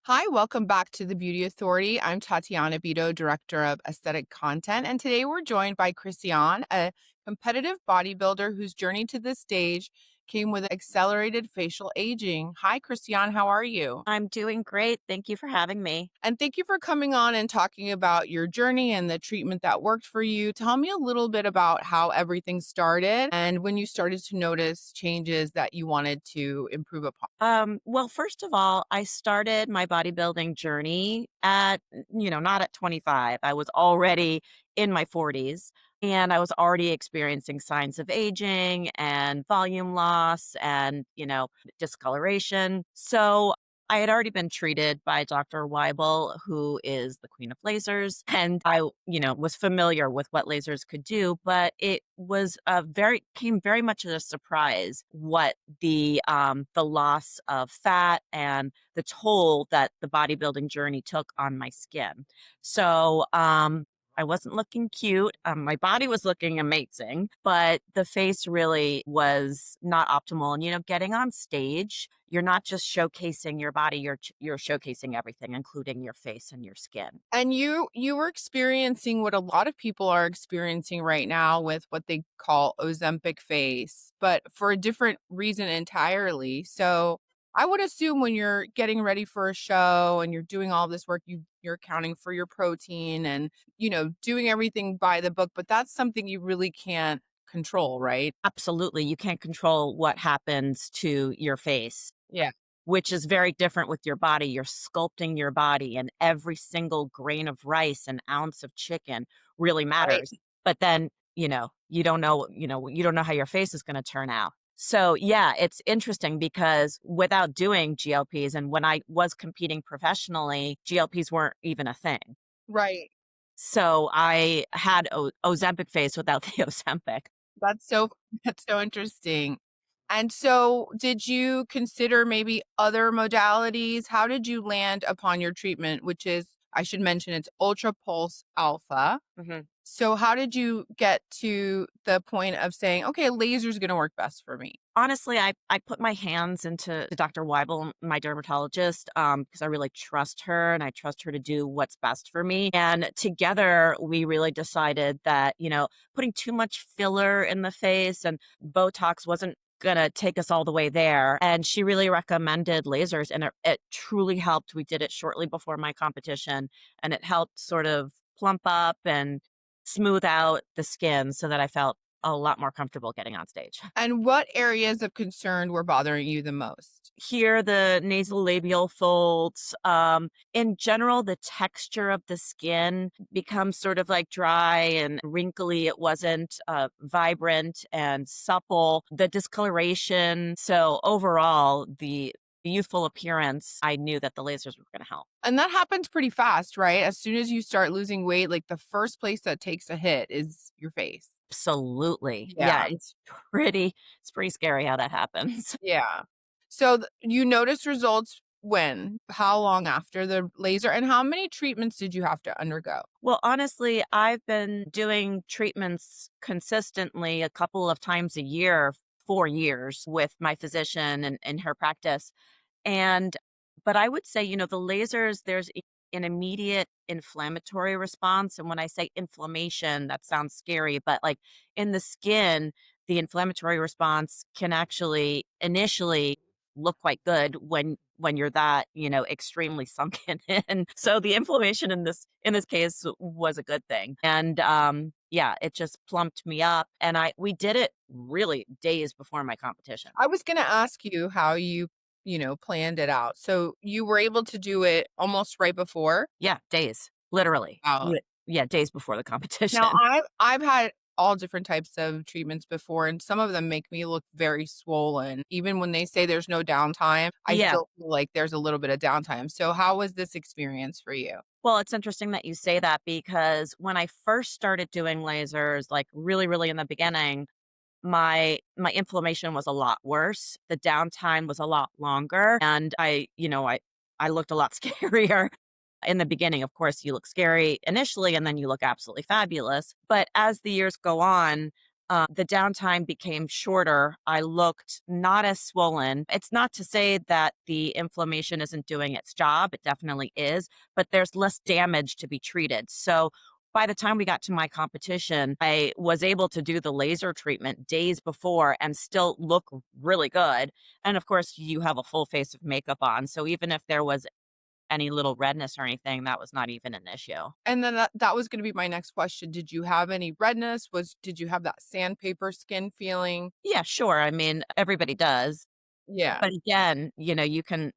Hi, welcome back to the Beauty Authority. I'm Tatiana Bido, Director of Aesthetic Content, and today we're joined by Christianne, a competitive bodybuilder whose journey to this stage came with accelerated facial aging. Hi, Christianne, how are you? I'm doing great. Thank you for having me. And thank you for coming on and talking about your journey and the treatment that worked for you. Tell me a little bit about how everything started and when you started to notice changes that you wanted to improve upon. Well, first of all, I started my bodybuilding journey not at 25. I was already in my 40s and I was already experiencing signs of aging and volume loss and, discoloration. So I had already been treated by Dr. Waibel, who is the queen of lasers. And I was familiar with what lasers could do, but it was came very much as a surprise what the loss of fat and the toll that the bodybuilding journey took on my skin. So I wasn't looking cute. My body was looking amazing, but the face really was not optimal. And getting on stage, you're not just showcasing your body; you're showcasing everything, including your face and your skin. And you were experiencing what a lot of people are experiencing right now with what they call Ozempic Face, but for a different reason entirely. So I would assume when you're getting ready for a show and you're doing all this work, you're accounting for your protein and, doing everything by the book, but that's something you really can't control, right? Absolutely, you can't control what happens to your face, Yeah. which is very different with your body. You're sculpting your body, and every single grain of rice and ounce of chicken really Right. matters. But then, you don't know how your face is going to turn out. So, yeah, it's interesting because without doing GLPs and when I was competing professionally, GLPs weren't even a thing. Right. So I had Ozempic face without the Ozempic. That's so that's so interesting. And so did you consider maybe other modalities? How did you land upon your treatment, which is, I should mention, it's ULTRApulse Alpha. Mhm. So how did you get to the point of saying, okay, laser is going to work best for me? Honestly, I put my hands into Dr. Waibel, my dermatologist, because I really trust her and I trust her to do what's best for me. And together, we really decided that, putting too much filler in the face and Botox wasn't going to take us all the way there. And she really recommended lasers, and it truly helped. We did it shortly before my competition, and it helped sort of plump up and smooth out the skin so that I felt a lot more comfortable getting on stage. And what areas of concern were bothering you the most? Here, the nasal labial folds. In general, the texture of the skin becomes sort of like dry and wrinkly. It wasn't vibrant and supple. The discoloration. So overall, the youthful appearance, I knew that the lasers were going to help. And that happens pretty fast, right? As soon as you start losing weight, like the first place that takes a hit is your face. Absolutely. Yeah, Yeah. it's pretty scary how that happens. Yeah. So you noticed results when? How long after the laser? And how many treatments did you have to undergo? Well, honestly, I've been doing treatments consistently a couple of times a year, 4 years with my physician and in her practice. And, but I would say, the lasers, there's an immediate inflammatory response. And when I say inflammation, that sounds scary, but like in the skin, the inflammatory response can actually initially look quite good when you're that, extremely sunken in. So the inflammation in this case was a good thing. And yeah, it just plumped me up, and we did it really days before my competition. I was going to ask you how planned it out. So you were able to do it almost right before? Yeah, days, literally. Wow. Yeah, days before the Now competition. I've had all different types of treatments before, and some of them make me look very swollen. Even when they say there's no downtime, I Yeah. still feel like there's a little bit of downtime. So how was this experience for you? Well, it's interesting that you say that because when I first started doing lasers, like really, really in the beginning, my inflammation was a lot worse. The downtime was a lot longer, and I looked a lot scarier. In the beginning, of course, you look scary initially and then you look absolutely fabulous. But as the years go on, The downtime became shorter. I looked not as swollen. It's not to say that the inflammation isn't doing its job. It definitely is, but there's less damage to be treated. So by the time we got to my competition, I was able to do the laser treatment days before and still look really good. And of course, you have a full face of makeup on. So even if there was any little redness or anything, that was not even an issue. And then that was gonna be my next question. Did you have any redness? Did you have that sandpaper skin feeling? Yeah, sure. I mean, everybody does. Yeah. But again, you can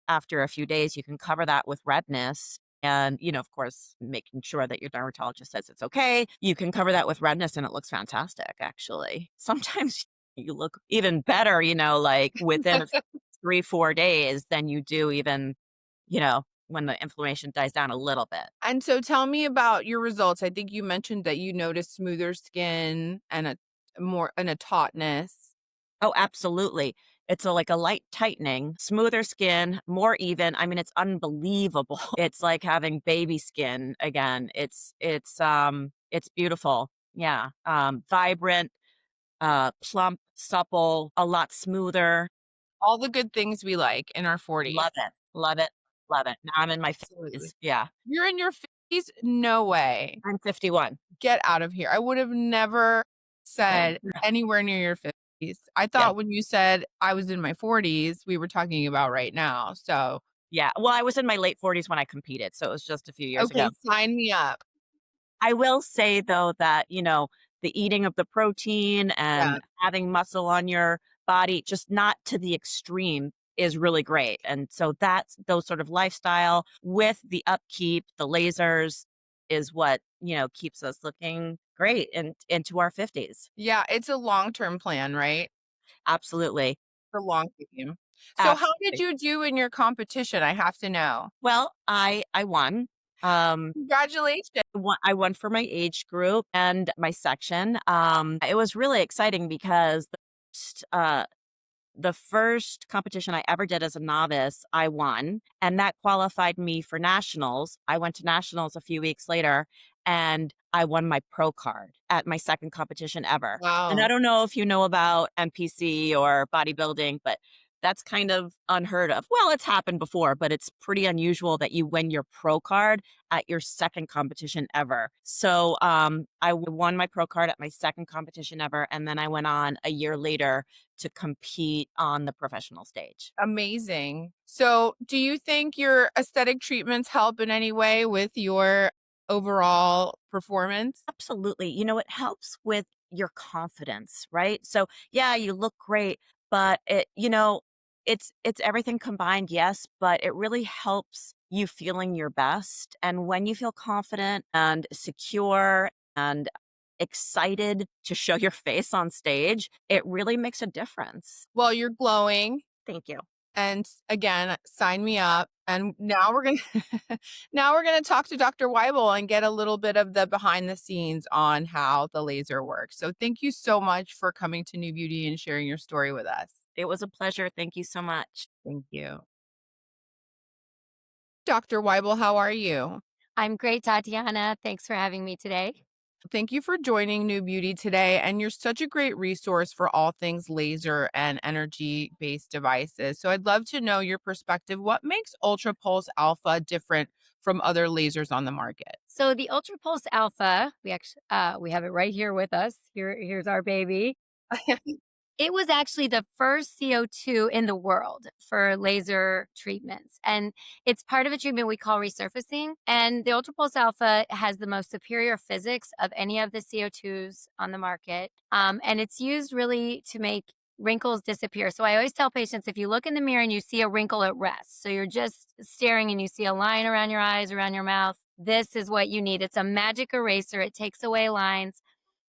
after a few days, you can cover that with redness and, of course, making sure that your dermatologist says it's okay. You can cover that with redness and it looks fantastic, actually. Sometimes you look even better, like within 3, 4 days than you do even, when the inflammation dies down a little bit. And so tell me about your results. I think you mentioned that you noticed smoother skin and a tautness. Oh, absolutely. It's like a light tightening, smoother skin, more even. I mean, it's unbelievable. It's like having baby skin again. It's beautiful. Yeah. Vibrant, plump, supple, a lot smoother. All the good things we like in our 40s. Love it. Love it. Love it. Now I'm in my Absolutely. 50s. Yeah. You're in your 50s? No way. I'm 51. Get out of here. I would have never said anywhere near your 50s. I Yeah. thought when you said I was in my 40s, we were talking about right now. So, Yeah. Well, I was in my late 40s when I competed. So it was just a few years okay, ago. sign me up. I will say though that, the eating of the protein Yeah. and having muscle on your body, just not to the extreme is really great. And so that's those sort of lifestyle with the upkeep, the lasers is what, keeps us looking great and into our 50s. Yeah, it's a long-term plan, right? Absolutely. The long game. So how did Absolutely. you do in your competition? I have to know. Well, I won. Um Congratulations. I won for my age group and my section. It was really exciting because the first competition I ever did as a novice, I won, and that qualified me for nationals. I went to nationals a few weeks later, and I won my pro card at my second competition ever. And I Wow. don't know if you know about NPC or bodybuilding, but that's kind of unheard of. Well, it's happened before, but it's pretty unusual that you win your pro card at your second competition ever. So I won my pro card at my second competition ever, and then I went on a year later to compete on the professional stage. Amazing. So, do you think your aesthetic treatments help in any way with your overall performance? Absolutely. It helps with your confidence, right? So, yeah, you look great, but it's everything combined, yes, but it really helps you feeling your best. And when you feel confident and secure and excited to show your face on stage, it really makes a difference. Well, you're glowing. Thank you. And again, sign me up. And now we're gonna now we're gonna talk to Dr. Waibel and get a little bit of the behind the scenes on how the laser works. So thank you so much for coming to New Beauty and sharing your story with us. It was a pleasure. Thank you so much. Thank you. Dr. Waibel, how are you? I'm great, Tatiana. Thanks for having me today. Thank you for joining New Beauty today. And you're such a great resource for all things laser and energy based devices. So I'd love to know your perspective. What makes UltraPulse Alpha different from other lasers on the market? So the UltraPulse Alpha, we have it right here with us. Here's our baby. It was actually the first CO2 in the world for laser treatments. And it's part of a treatment we call resurfacing. And the UltraPulse Alpha has the most superior physics of any of the CO2s on the market. And it's used really to make wrinkles disappear. So I always tell patients if you look in the mirror and you see a wrinkle at rest, so you're just staring and you see a line around your eyes, around your mouth, this is what you need. It's a magic eraser, it takes away lines.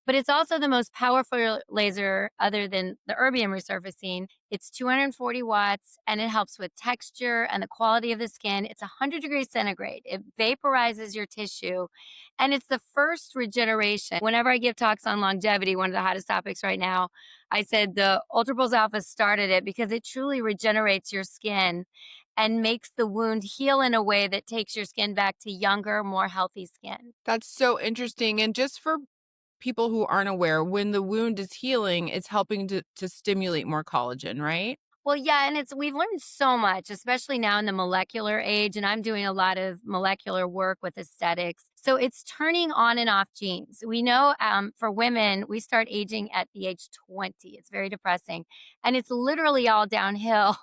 But it's also the most powerful laser other than the erbium resurfacing. It's 240 watts and it helps with texture and the quality of the skin. It's 100 degrees centigrade. It vaporizes your tissue and it's the first regeneration. Whenever I give talks on longevity, one of the hottest topics right now, I said the UltraPulse Alpha started it because it truly regenerates your skin and makes the wound heal in a way that takes your skin back to younger, more healthy skin. That's so interesting. And just for people who aren't aware, when the wound is healing, it's helping to stimulate more collagen, right? Well, yeah, and we've learned so much, especially now in the molecular age, and I'm doing a lot of molecular work with aesthetics. So it's turning on and off genes. We know for women, we start aging at the age 20. It's very depressing, and it's literally all downhill.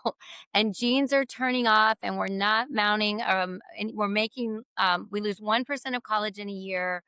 And genes are turning off, and we're not mounting. And we're making we lose 1% of collagen a year.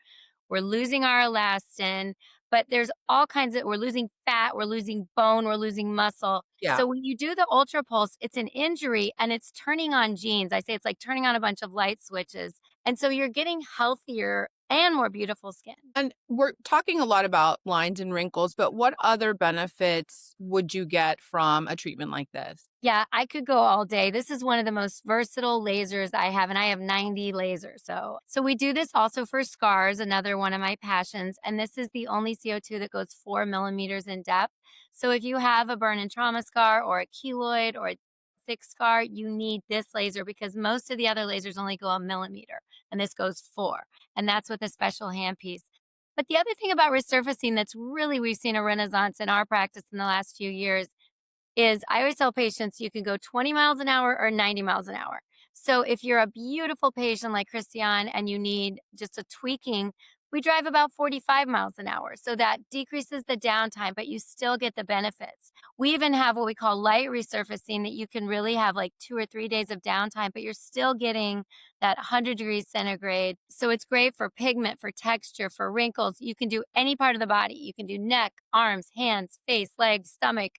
We're losing our elastin, but there's all kinds of we're losing fat, we're losing bone, we're losing muscle. Yeah. So when you do the ultra pulse, it's an injury and it's turning on genes. I say it's like turning on a bunch of light switches. And so you're getting healthier and more beautiful skin. And we're talking a lot about lines and wrinkles, but what other benefits would you get from a treatment like this? Yeah, I could go all day. This is one of the most versatile lasers I have, and I have 90 lasers. So we do this also for scars, another one of my passions. And this is the only CO2 that goes 4 millimeters in depth. So if you have a burn and trauma scar or a keloid or a thick scar, you need this laser because most of the other lasers only go a millimeter, and this goes 4. And that's with a special handpiece. But the other thing about resurfacing that's really we've seen a renaissance in our practice in the last few years is I always tell patients you can go 20 miles an hour or 90 miles an hour. So if you're a beautiful patient like Christianne and you need just a tweaking, we drive about 45 miles an hour. So that decreases the downtime, but you still get the benefits. We even have what we call light resurfacing that you can really have like 2 or 3 days of downtime, but you're still getting that 100 degrees centigrade. So it's great for pigment, for texture, for wrinkles. You can do any part of the body. You can do neck, arms, hands, face, legs, stomach.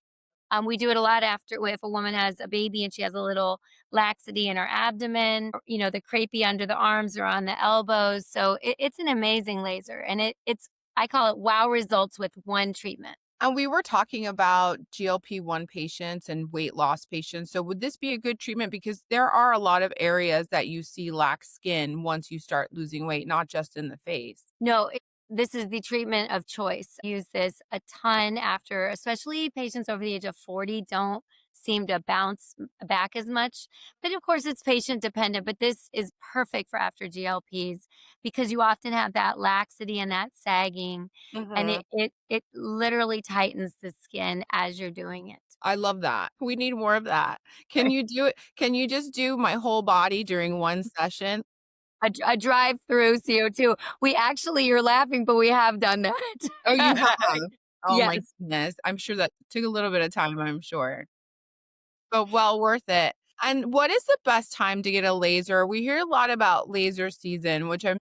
We do it a lot after if a woman has a baby and she has a little laxity in her abdomen, or, the crepey under the arms or on the elbows. So it's an amazing laser, and it's I call it wow results with one treatment. And we were talking about GLP-1 patients and weight loss patients. So would this be a good treatment? Because there are a lot of areas that you see lax skin once you start losing weight, not just in the face. No, this is the treatment of choice. I use this a ton after, especially patients over the age of 40 don't seem to bounce back as much. But of course, it's patient dependent. But this is perfect for after GLPs because you often have that laxity and that sagging, and Hmm. it literally tightens the skin as you're doing it. I love that. We need more of that. Can you do it? Can you just do my whole body during one session? A drive-through CO2. We actually, you're laughing, but we have done Oh, you that. have? Oh my Yes. goodness. I'm sure that took a little bit of time, I'm sure, but well worth it. And what is the best time to get a laser? We hear a lot about laser season, which I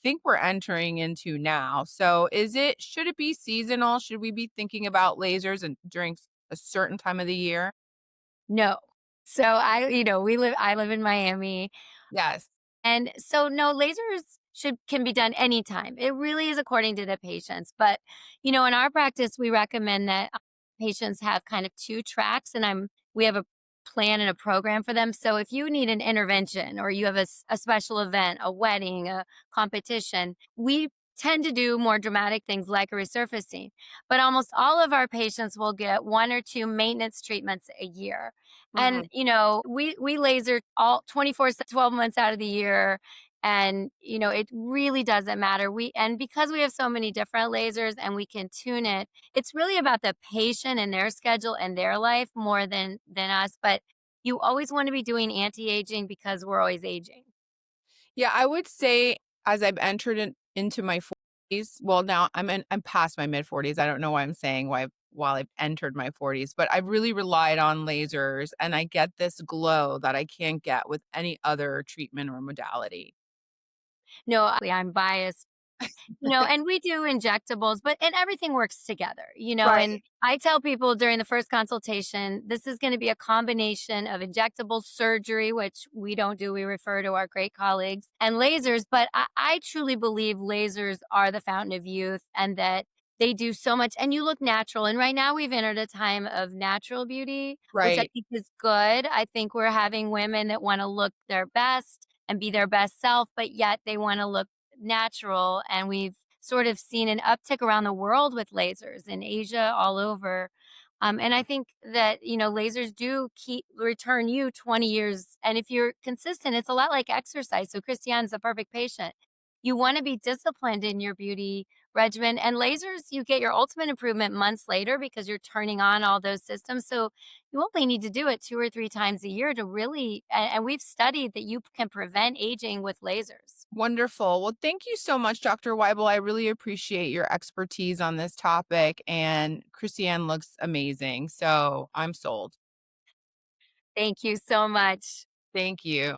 think we're entering into now. So should it be seasonal? Should we be thinking about lasers and during a certain time of the year? No. So I live in Miami. Yes. And so no, lasers can be done anytime. It really is according to the patients. But in our practice, we recommend that patients have kind of two tracks, and we have a plan and a program for them. So if you need an intervention or you have a special event, a wedding, a competition, we tend to do more dramatic things like a resurfacing. But almost all of our patients will get 1 or 2 maintenance treatments a year. And, Mhm. we laser all 24, 12 months out of the year. And, it really doesn't matter. And because we have so many different lasers and we can tune it, it's really about the patient and their schedule and their life more than us. But you always want to be doing anti-aging because we're always aging. Yeah, I would say as I've entered into my 40s, well, now I'm past my mid 40s. I don't know why I'm saying while I've entered my 40s, but I've really relied on lasers and I get this glow that I can't get with any other treatment or modality. No, I'm biased. And we do injectables, and everything works together, and Right. I tell people during the first consultation, this is going to be a combination of injectable surgery, which we don't do. We refer to our great colleagues, and lasers. But I truly believe lasers are the fountain of youth and that they do so much and you look natural. And right now we've entered a time of natural beauty, which I Right. think is good. I think we're having women that want to look their best and be their best self, but yet they want to look natural. And we've sort of seen an uptick around the world with lasers in Asia, all over. And I think that, lasers do return you 20 years. And if you're consistent, it's a lot like exercise. So Christiane's a perfect patient. You want to be disciplined in your beauty regimen. And lasers, you get your ultimate improvement months later because you're turning on all those systems. So you only need to do it 2 or 3 times a year to really, and we've studied that you can prevent aging with lasers. Wonderful. Well, thank you so much, Dr. Waibel. I really appreciate your expertise on this topic, and Christianne looks amazing. So I'm sold. Thank you so much. Thank you.